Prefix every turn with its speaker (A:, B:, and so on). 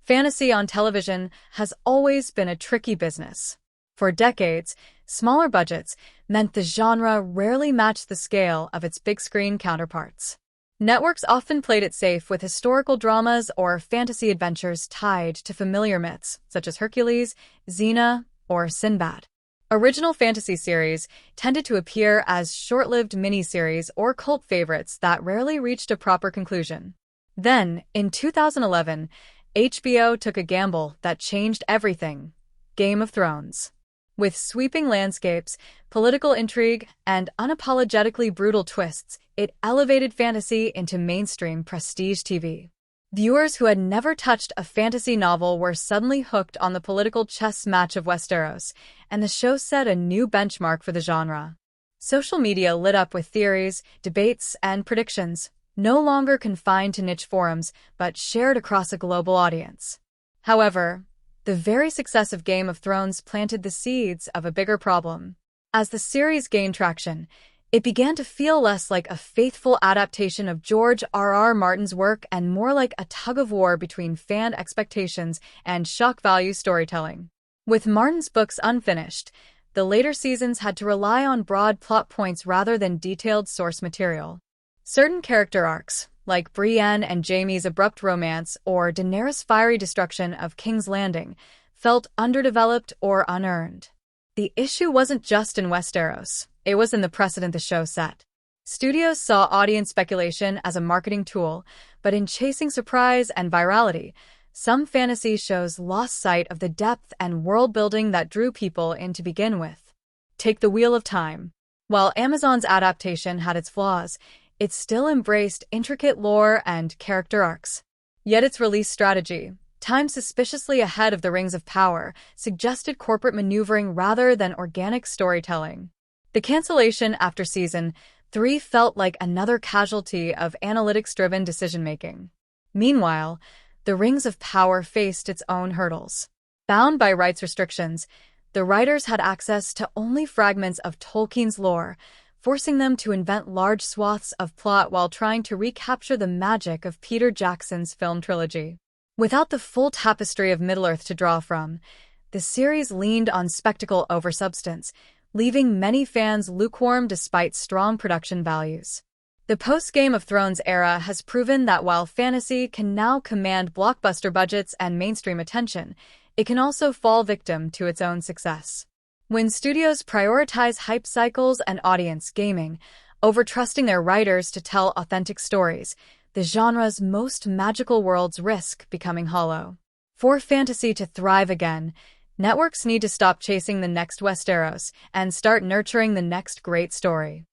A: Fantasy on television has always been a tricky business. For decades, smaller budgets meant the genre rarely matched the scale of its big-screen counterparts. Networks often played it safe with historical dramas or fantasy adventures tied to familiar myths, such as Hercules, Xena, or Sinbad. Original fantasy series tended to appear as short-lived miniseries or cult favorites that rarely reached a proper conclusion. Then, in 2011, HBO took a gamble that changed everything: Game of Thrones. With sweeping landscapes, political intrigue, and unapologetically brutal twists, it elevated fantasy into mainstream prestige TV. Viewers who had never touched a fantasy novel were suddenly hooked on the political chess match of Westeros, and the show set a new benchmark for the genre. Social media lit up with theories, debates, and predictions, no longer confined to niche forums, but shared across a global audience. However, the very success of Game of Thrones planted the seeds of a bigger problem. As the series gained traction, it began to feel less like a faithful adaptation of George R.R. Martin's work and more like a tug-of-war between fan expectations and shock-value storytelling. With Martin's books unfinished, the later seasons had to rely on broad plot points rather than detailed source material. Certain character arcs, like Brienne and Jaime's abrupt romance or Daenerys' fiery destruction of King's Landing, felt underdeveloped or unearned. The issue wasn't just in Westeros, it was in the precedent the show set. Studios saw audience speculation as a marketing tool, but in chasing surprise and virality, some fantasy shows lost sight of the depth and world-building that drew people in to begin with. Take The Wheel of Time. While Amazon's adaptation had its flaws, it still embraced intricate lore and character arcs. Yet its release strategy, timed suspiciously ahead of the Rings of Power, suggested corporate maneuvering rather than organic storytelling. The cancellation after Season 3 felt like another casualty of analytics-driven decision-making. Meanwhile, the Rings of Power faced its own hurdles. Bound by rights restrictions, the writers had access to only fragments of Tolkien's lore, forcing them to invent large swaths of plot while trying to recapture the magic of Peter Jackson's film trilogy. Without the full tapestry of Middle-earth to draw from, the series leaned on spectacle over substance, leaving many fans lukewarm despite strong production values. The post-Game of Thrones era has proven that while fantasy can now command blockbuster budgets and mainstream attention, it can also fall victim to its own success. When studios prioritize hype cycles and audience gaming over trusting their writers to tell authentic stories, the genre's most magical worlds risk becoming hollow. For fantasy to thrive again, networks need to stop chasing the next Westeros and start nurturing the next great story.